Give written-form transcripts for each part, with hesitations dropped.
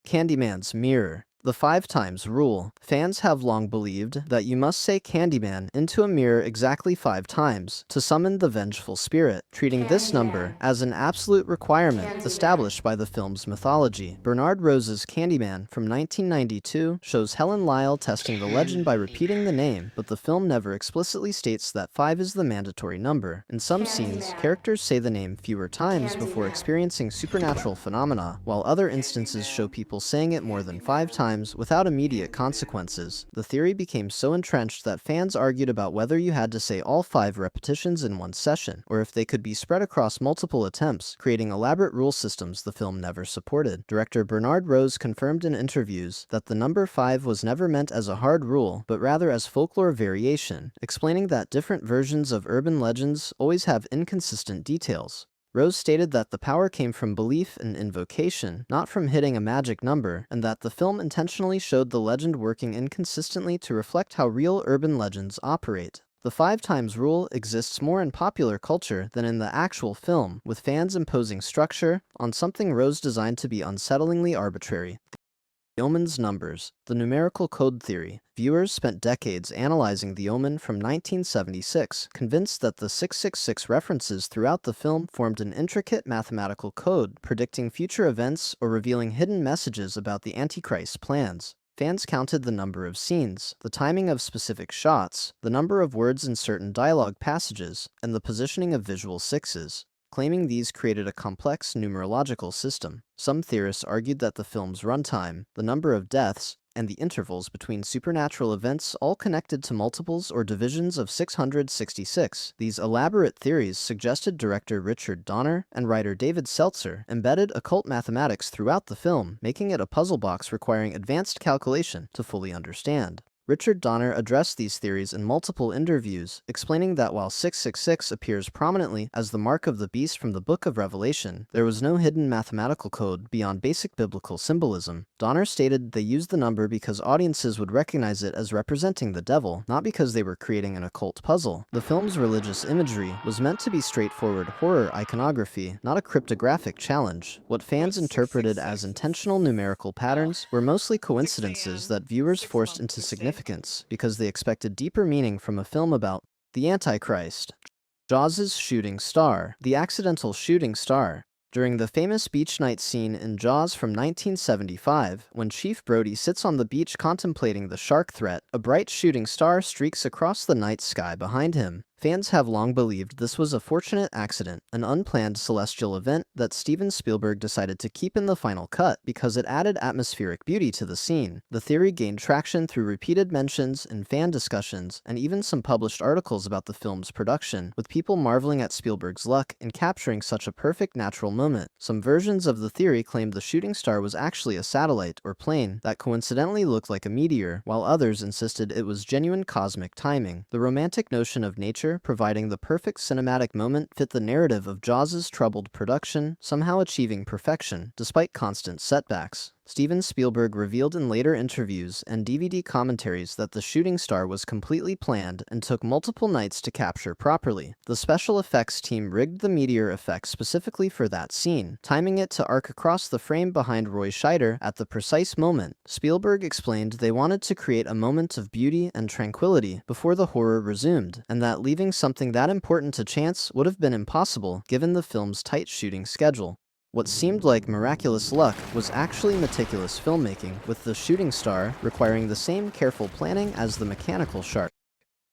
Candyman's mirror. The 5 times rule. Fans have long believed that you must say Candyman into a mirror exactly 5 times to summon the vengeful spirit, treating this number as an absolute requirement established by the film's mythology. Bernard Rose's Candyman from 1992 shows Helen Lyle testing the legend by repeating the name, but the film never explicitly states that 5 is the mandatory number. In some scenes, characters say the name fewer times before experiencing supernatural phenomena, while other instances show people saying it more than 5 times without immediate consequences. The theory became so entrenched that fans argued about whether you had to say all 5 repetitions in one session, or if they could be spread across multiple attempts, creating elaborate rule systems the film never supported. Director Bernard Rose confirmed in interviews that the number 5 was never meant as a hard rule, but rather as folklore variation, explaining that different versions of urban legends always have inconsistent details. Rose stated that the power came from belief and invocation, not from hitting a magic number, and that the film intentionally showed the legend working inconsistently to reflect how real urban legends operate. The 5 times rule exists more in popular culture than in the actual film, with fans imposing structure on something Rose designed to be unsettlingly arbitrary. The Omen's numbers. The numerical code theory. Viewers spent decades analyzing The Omen from 1976, convinced that the 666 references throughout the film formed an intricate mathematical code predicting future events or revealing hidden messages about the Antichrist's plans. Fans counted the number of scenes, the timing of specific shots, the number of words in certain dialogue passages, and the positioning of visual sixes, claiming these created a complex numerological system. Some theorists argued that the film's runtime, the number of deaths, and the intervals between supernatural events all connected to multiples or divisions of 666. These elaborate theories suggested director Richard Donner and writer David Seltzer embedded occult mathematics throughout the film, making it a puzzle box requiring advanced calculation to fully understand. Richard Donner addressed these theories in multiple interviews, explaining that while 666 appears prominently as the mark of the beast from the Book of Revelation, there was no hidden mathematical code beyond basic biblical symbolism. Donner stated they used the number because audiences would recognize it as representing the devil, not because they were creating an occult puzzle. The film's religious imagery was meant to be straightforward horror iconography, not a cryptographic challenge. What fans interpreted as intentional numerical patterns were mostly coincidences that viewers forced into significance because they expected deeper meaning from a film about the Antichrist. Jaws' shooting star. The accidental shooting star. During the famous beach night scene in Jaws from 1975, when Chief Brody sits on the beach contemplating the shark threat, a bright shooting star streaks across the night sky behind him. Fans have long believed this was a fortunate accident, an unplanned celestial event that Steven Spielberg decided to keep in the final cut because it added atmospheric beauty to the scene. The theory gained traction through repeated mentions in fan discussions and even some published articles about the film's production, with people marveling at Spielberg's luck in capturing such a perfect natural moment. Some versions of the theory claimed the shooting star was actually a satellite or plane that coincidentally looked like a meteor, while others insisted it was genuine cosmic timing. The romantic notion of nature providing the perfect cinematic moment fit the narrative of Jaws' troubled production, somehow achieving perfection, despite constant setbacks. Steven Spielberg revealed in later interviews and DVD commentaries that the shooting star was completely planned and took multiple nights to capture properly. The special effects team rigged the meteor effect specifically for that scene, timing it to arc across the frame behind Roy Scheider at the precise moment. Spielberg explained they wanted to create a moment of beauty and tranquility before the horror resumed, and that leaving something that important to chance would have been impossible given the film's tight shooting schedule. What seemed like miraculous luck was actually meticulous filmmaking, with the shooting star requiring the same careful planning as the mechanical shark.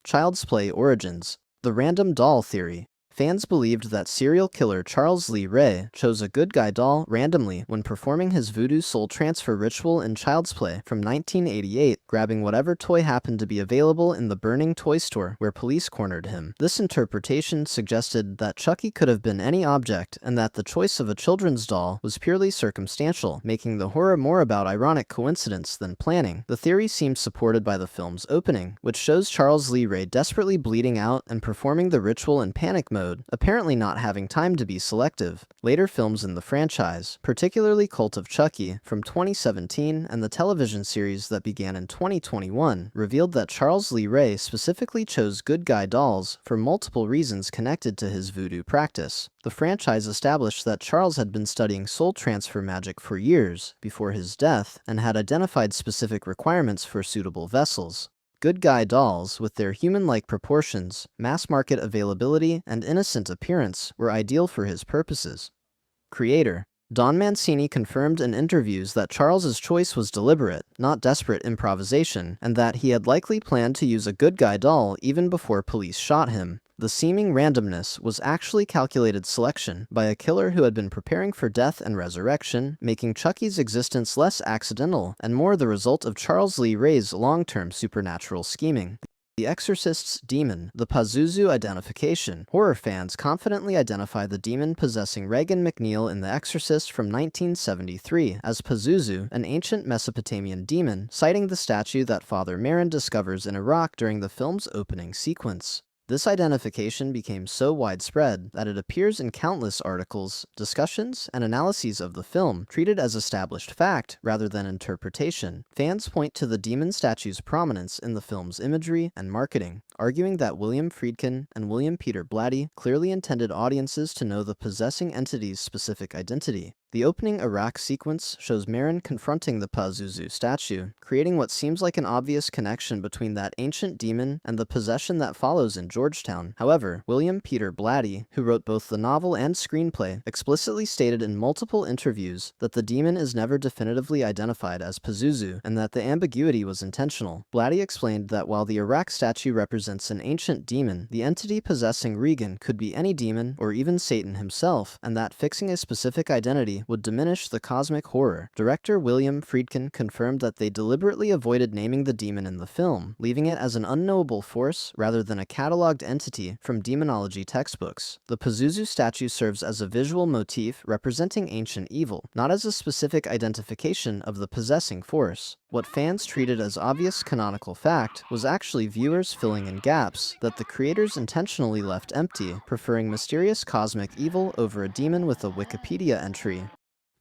Child's Play origins. The random doll theory. Fans believed that serial killer Charles Lee Ray chose a good guy doll randomly when performing his voodoo soul transfer ritual in Child's Play from 1988, grabbing whatever toy happened to be available in the burning toy store where police cornered him. This interpretation suggested that Chucky could have been any object and that the choice of a children's doll was purely circumstantial, making the horror more about ironic coincidence than planning. The theory seems supported by the film's opening, which shows Charles Lee Ray desperately bleeding out and performing the ritual in panic mode mode, apparently not having time to be selective. Later films in the franchise, particularly Cult of Chucky from 2017 and the television series that began in 2021, revealed that Charles Lee Ray specifically chose good guy dolls for multiple reasons connected to his voodoo practice. The franchise established that Charles had been studying soul transfer magic for years before his death and had identified specific requirements for suitable vessels. Good guy dolls, with their human-like proportions, mass-market availability, and innocent appearance, were ideal for his purposes. Creator Don Mancini confirmed in interviews that Charles's choice was deliberate, not desperate improvisation, and that he had likely planned to use a good guy doll even before police shot him. The seeming randomness was actually calculated selection by a killer who had been preparing for death and resurrection, making Chucky's existence less accidental and more the result of Charles Lee Ray's long-term supernatural scheming. The Exorcist's demon, the Pazuzu identification. Horror fans confidently identify the demon possessing Regan McNeil in The Exorcist from 1973 as Pazuzu, an ancient Mesopotamian demon, citing the statue that Father Merrin discovers in Iraq during the film's opening sequence. This identification became so widespread that it appears in countless articles, discussions, and analyses of the film, treated as established fact rather than interpretation. Fans point to the demon statue's prominence in the film's imagery and marketing, arguing that William Friedkin and William Peter Blatty clearly intended audiences to know the possessing entity's specific identity. The opening Iraq sequence shows Merrin confronting the Pazuzu statue, creating what seems like an obvious connection between that ancient demon and the possession that follows in Georgetown. However, William Peter Blatty, who wrote both the novel and screenplay, explicitly stated in multiple interviews that the demon is never definitively identified as Pazuzu and that the ambiguity was intentional. Blatty explained that while the Iraq statue represents an ancient demon, the entity possessing Regan could be any demon or even Satan himself, and that fixing a specific identity would diminish the cosmic horror. Director William Friedkin confirmed that they deliberately avoided naming the demon in the film, leaving it as an unknowable force rather than a cataloged entity from demonology textbooks. The Pazuzu statue serves as a visual motif representing ancient evil, not as a specific identification of the possessing force. What fans treated as obvious canonical fact was actually viewers filling in gaps that the creators intentionally left empty, preferring mysterious cosmic evil over a demon with a Wikipedia entry.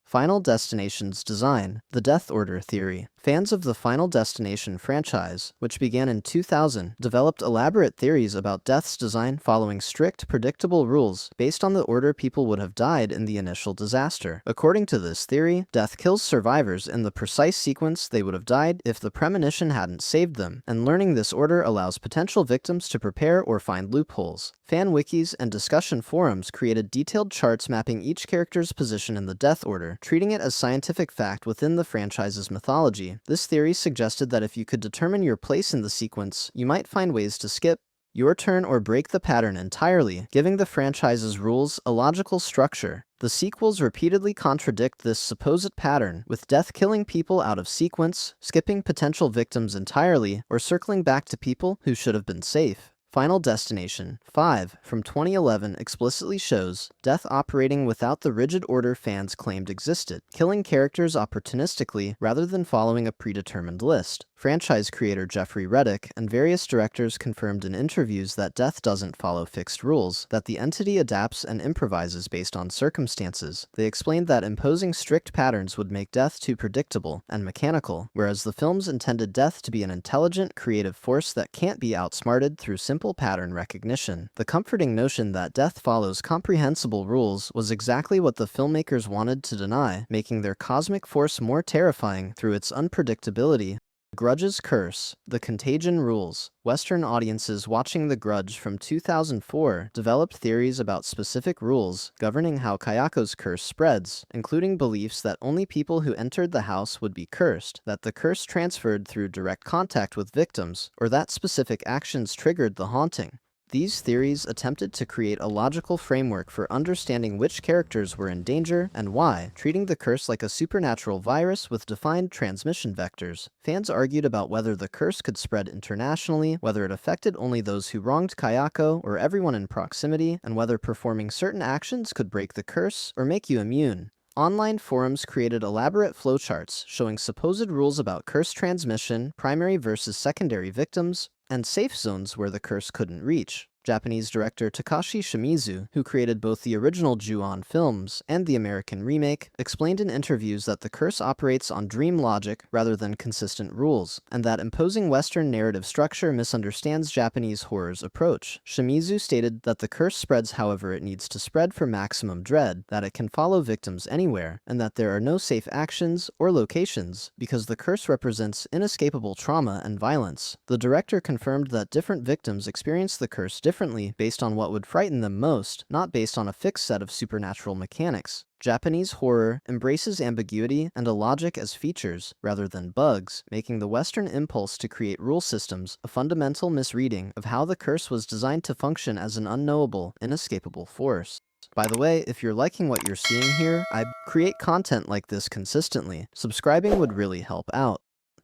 Final Destination's design, the Death Order theory. Fans of the Final Destination franchise, which began in 2000, developed elaborate theories about Death's design following strict, predictable rules based on the order people would have died in the initial disaster. According to this theory, Death kills survivors in the precise sequence they would have died if the premonition hadn't saved them, and learning this order allows potential victims to prepare or find loopholes. Fan wikis and discussion forums created detailed charts mapping each character's position in the Death Order, treating it as scientific fact within the franchise's mythology. This theory suggested that if you could determine your place in the sequence, you might find ways to skip your turn or break the pattern entirely, giving the franchise's rules a logical structure. The sequels repeatedly contradict this supposed pattern, with Death killing people out of sequence, skipping potential victims entirely, or circling back to people who should have been safe. Final Destination 5 from 2011 explicitly shows Death operating without the rigid order fans claimed existed, killing characters opportunistically rather than following a predetermined list. Franchise creator Jeffrey Reddick and various directors confirmed in interviews that Death doesn't follow fixed rules, that the entity adapts and improvises based on circumstances. They explained that imposing strict patterns would make Death too predictable and mechanical, whereas the films intended Death to be an intelligent, creative force that can't be outsmarted through simple pattern recognition. The comforting notion that Death follows comprehensible rules was exactly what the filmmakers wanted to deny, making their cosmic force more terrifying through its unpredictability. Grudge's Curse, The Contagion Rules. Western audiences watching The Grudge from 2004 developed theories about specific rules governing how Kayako's curse spreads, including beliefs that only people who entered the house would be cursed, that the curse transferred through direct contact with victims, or that specific actions triggered the haunting. These theories attempted to create a logical framework for understanding which characters were in danger and why, treating the curse like a supernatural virus with defined transmission vectors. Fans argued about whether the curse could spread internationally, whether it affected only those who wronged Kayako or everyone in proximity, and whether performing certain actions could break the curse or make you immune. Online forums created elaborate flowcharts showing supposed rules about curse transmission, primary versus secondary victims, and safe zones where the curse couldn't reach. Japanese director Takashi Shimizu, who created both the original Ju-on films and the American remake, explained in interviews that the curse operates on dream logic rather than consistent rules, and that imposing Western narrative structure misunderstands Japanese horror's approach. Shimizu stated that the curse spreads however it needs to spread for maximum dread, that it can follow victims anywhere, and that there are no safe actions or locations because the curse represents inescapable trauma and violence. The director confirmed that different victims experience the curse differently based on what would frighten them most, not based on a fixed set of supernatural mechanics. Japanese horror embraces ambiguity and illogic as features rather than bugs, making the Western impulse to create rule systems a fundamental misreading of how the curse was designed to function as an unknowable, inescapable force. By the way, if you're liking what you're seeing here, I create content like this consistently. Subscribing would really help out.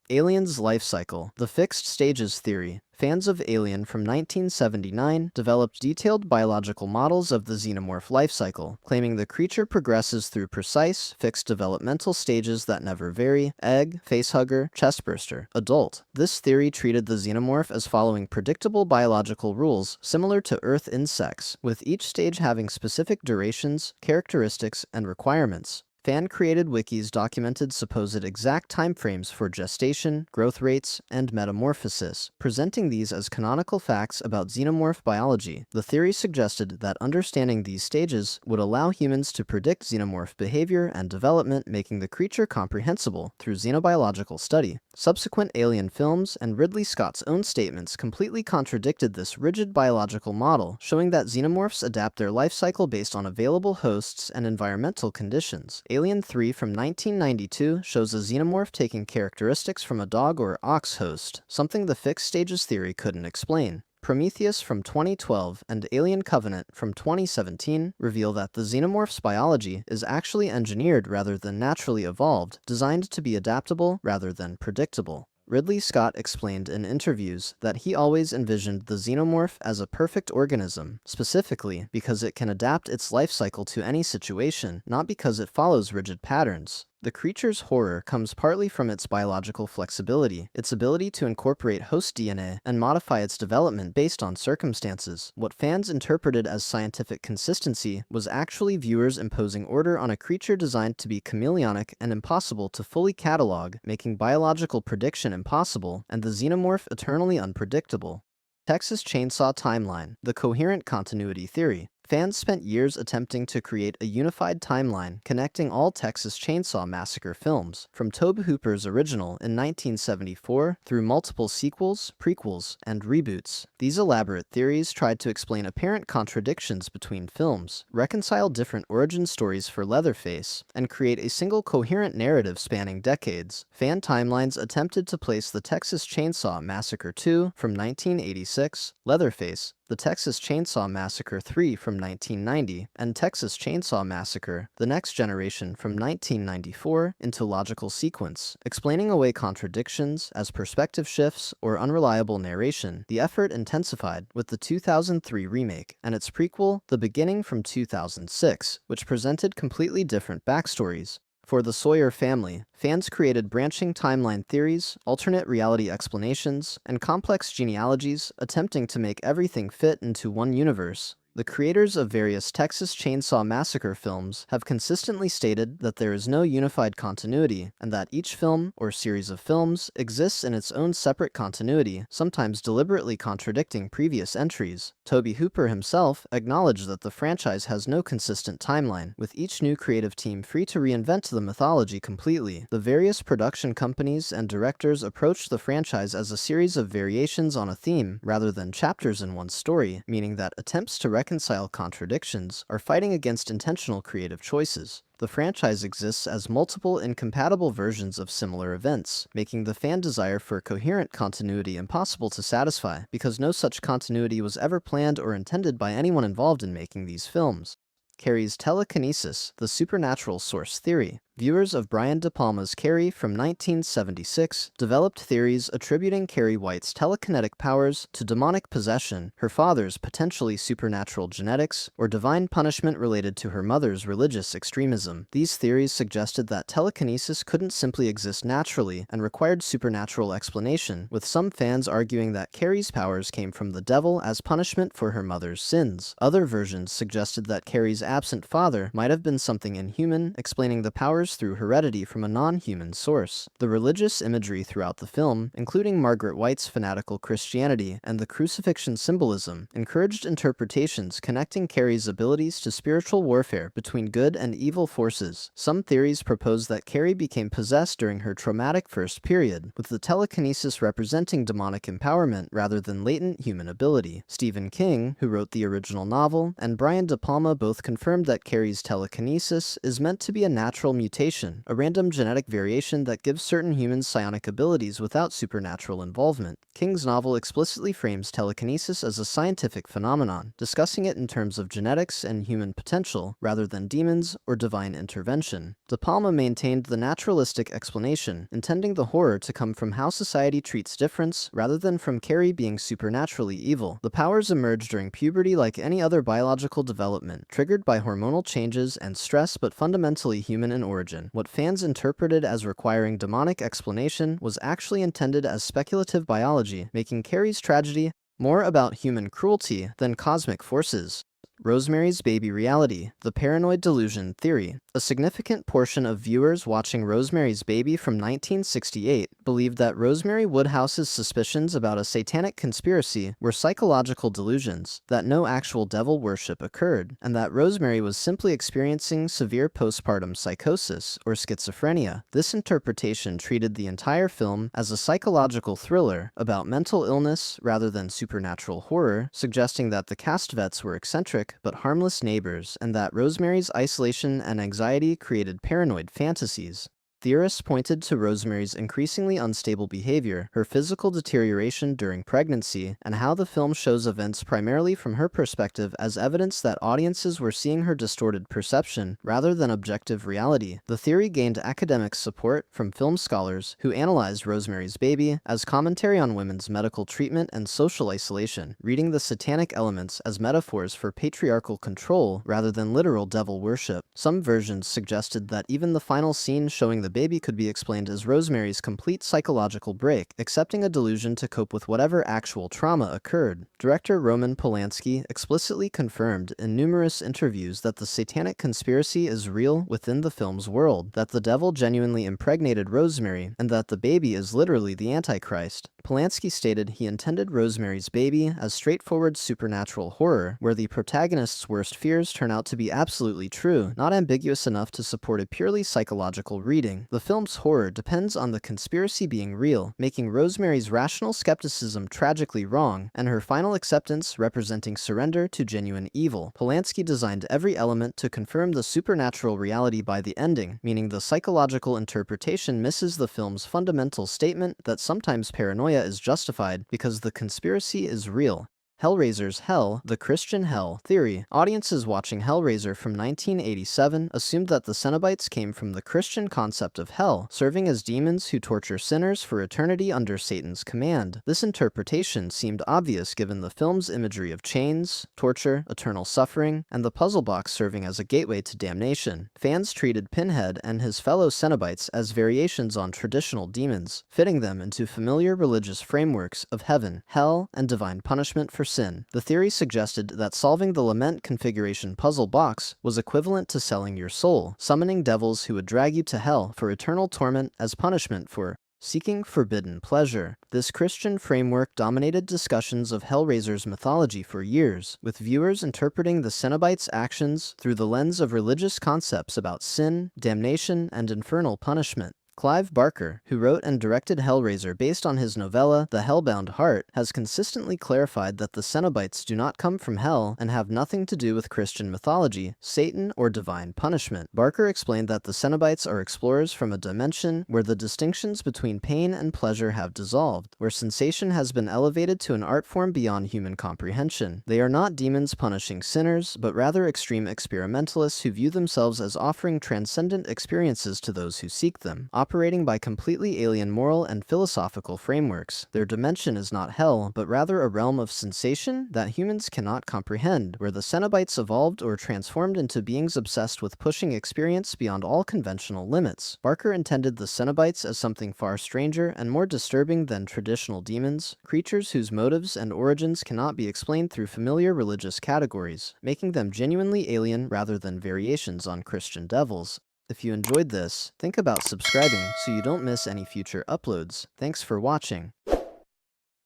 Alien's life cycle, the fixed stages theory. Fans of Alien from 1979 developed detailed biological models of the xenomorph life cycle, claiming the creature progresses through precise, fixed developmental stages that never vary: egg, facehugger, chestburster, adult. This theory treated the xenomorph as following predictable biological rules similar to Earth insects, with each stage having specific durations, characteristics, and requirements. Fan-created wikis documented supposed exact timeframes for gestation, growth rates, and metamorphosis, presenting these as canonical facts about xenomorph biology. The theory suggested that understanding these stages would allow humans to predict xenomorph behavior and development, making the creature comprehensible through xenobiological study. Subsequent Alien films and Ridley Scott's own statements completely contradicted this rigid biological model, showing that xenomorphs adapt their life cycle based on available hosts and environmental conditions. Alien 3 from 1992 shows a xenomorph taking characteristics from a dog or ox host, something the fixed stages theory couldn't explain. Prometheus from 2012 and Alien Covenant from 2017 reveal that the xenomorph's biology is actually engineered rather than naturally evolved, designed to be adaptable rather than predictable. Ridley Scott explained in interviews that he always envisioned the xenomorph as a perfect organism, specifically because it can adapt its life cycle to any situation, not because it follows rigid patterns. The creature's horror comes partly from its biological flexibility, its ability to incorporate host DNA and modify its development based on circumstances. What fans interpreted as scientific consistency was actually viewers imposing order on a creature designed to be chameleonic and impossible to fully catalog, making biological prediction impossible, and the xenomorph eternally unpredictable. Texas Chainsaw Timeline, the coherent continuity theory. Fans spent years attempting to create a unified timeline connecting all Texas Chainsaw Massacre films, from Tobe Hooper's original in 1974 through multiple sequels, prequels, and reboots. These elaborate theories tried to explain apparent contradictions between films, reconcile different origin stories for Leatherface, and create a single coherent narrative spanning decades. Fan timelines attempted to place the Texas Chainsaw Massacre 2 from 1986, Leatherface, the Texas Chainsaw Massacre 3 from 1990, and Texas Chainsaw Massacre: The Next Generation from 1994 into logical sequence, explaining away contradictions as perspective shifts or unreliable narration. The effort intensified with the 2003 remake and its prequel, The Beginning from 2006, which presented completely different backstories. For the Sawyer family, fans created branching timeline theories, alternate reality explanations, and complex genealogies, attempting to make everything fit into one universe. The creators of various Texas Chainsaw Massacre films have consistently stated that there is no unified continuity, and that each film or series of films exists in its own separate continuity, sometimes deliberately contradicting previous entries. Tobe Hooper himself acknowledged that the franchise has no consistent timeline, with each new creative team free to reinvent the mythology completely. The various production companies and directors approached the franchise as a series of variations on a theme rather than chapters in one story, meaning that attempts to reconcile contradictions are fighting against intentional creative choices. The franchise exists as multiple incompatible versions of similar events, making the fan desire for coherent continuity impossible to satisfy, because no such continuity was ever planned or intended by anyone involved in making these films. Carrie's telekinesis, the supernatural source theory. Viewers of Brian De Palma's Carrie from 1976 developed theories attributing Carrie White's telekinetic powers to demonic possession, her father's potentially supernatural genetics, or divine punishment related to her mother's religious extremism. These theories suggested that telekinesis couldn't simply exist naturally and required supernatural explanation, with some fans arguing that Carrie's powers came from the devil as punishment for her mother's sins. Other versions suggested that Carrie's absent father might have been something inhuman, explaining the powers through heredity from a non-human source. The religious imagery throughout the film, including Margaret White's fanatical Christianity and the crucifixion symbolism, encouraged interpretations connecting Carrie's abilities to spiritual warfare between good and evil forces. Some theories propose that Carrie became possessed during her traumatic first period, with the telekinesis representing demonic empowerment rather than latent human ability. Stephen King, who wrote the original novel, and Brian De Palma both confirmed that Carrie's telekinesis is meant to be a natural mutation, a random genetic variation that gives certain humans psionic abilities without supernatural involvement. King's novel explicitly frames telekinesis as a scientific phenomenon, discussing it in terms of genetics and human potential rather than demons or divine intervention. De Palma maintained the naturalistic explanation, intending the horror to come from how society treats difference rather than from Carrie being supernaturally evil. The powers emerge during puberty like any other biological development, triggered by hormonal changes and stress but fundamentally human in origin. What fans interpreted as requiring demonic explanation was actually intended as speculative biology, making Carrie's tragedy more about human cruelty than cosmic forces. Rosemary's Baby reality, the paranoid delusion theory. A significant portion of viewers watching Rosemary's Baby from 1968 believed that Rosemary Woodhouse's suspicions about a satanic conspiracy were psychological delusions, that no actual devil worship occurred, and that Rosemary was simply experiencing severe postpartum psychosis or schizophrenia. This interpretation treated the entire film as a psychological thriller about mental illness rather than supernatural horror, suggesting that the cast vets were eccentric but harmless neighbors, and that Rosemary's isolation and anxiety created paranoid fantasies. Theorists pointed to Rosemary's increasingly unstable behavior, her physical deterioration during pregnancy, and how the film shows events primarily from her perspective as evidence that audiences were seeing her distorted perception rather than objective reality. The theory gained academic support from film scholars who analyzed Rosemary's Baby as commentary on women's medical treatment and social isolation, reading the satanic elements as metaphors for patriarchal control rather than literal devil worship. Some versions suggested that even the final scene showing the baby could be explained as Rosemary's complete psychological break, accepting a delusion to cope with whatever actual trauma occurred. Director Roman Polanski explicitly confirmed in numerous interviews that the satanic conspiracy is real within the film's world, that the devil genuinely impregnated Rosemary, and that the baby is literally the Antichrist. Polanski stated he intended Rosemary's Baby as straightforward supernatural horror, where the protagonist's worst fears turn out to be absolutely true, not ambiguous enough to support a purely psychological reading. The film's horror depends on the conspiracy being real, making Rosemary's rational skepticism tragically wrong, and her final acceptance representing surrender to genuine evil. Polanski designed every element to confirm the supernatural reality by the ending, meaning the psychological interpretation misses the film's fundamental statement that sometimes paranoia is justified because the conspiracy is real. Hellraiser's Hell, the Christian Hell theory. Audiences watching Hellraiser from 1987 assumed that the Cenobites came from the Christian concept of hell, serving as demons who torture sinners for eternity under Satan's command. This interpretation seemed obvious given the film's imagery of chains, torture, eternal suffering, and the puzzle box serving as a gateway to damnation. Fans treated Pinhead and his fellow Cenobites as variations on traditional demons, fitting them into familiar religious frameworks of heaven, hell, and divine punishment for sin. The theory suggested that solving the lament configuration puzzle box was equivalent to selling your soul, summoning devils who would drag you to hell for eternal torment as punishment for seeking forbidden pleasure. This Christian framework dominated discussions of Hellraiser's mythology for years, with viewers interpreting the Cenobites' actions through the lens of religious concepts about sin, damnation, and infernal punishment. Clive Barker, who wrote and directed Hellraiser based on his novella The Hellbound Heart, has consistently clarified that the Cenobites do not come from hell and have nothing to do with Christian mythology, Satan, or divine punishment. Barker explained that the Cenobites are explorers from a dimension where the distinctions between pain and pleasure have dissolved, where sensation has been elevated to an art form beyond human comprehension. They are not demons punishing sinners, but rather extreme experimentalists who view themselves as offering transcendent experiences to those who seek them, operating by completely alien moral and philosophical frameworks. Their dimension is not hell, but rather a realm of sensation that humans cannot comprehend, where the Cenobites evolved or transformed into beings obsessed with pushing experience beyond all conventional limits. Barker intended the Cenobites as something far stranger and more disturbing than traditional demons, creatures whose motives and origins cannot be explained through familiar religious categories, making them genuinely alien rather than variations on Christian devils. If you enjoyed this, think about subscribing so you don't miss any future uploads. Thanks for watching.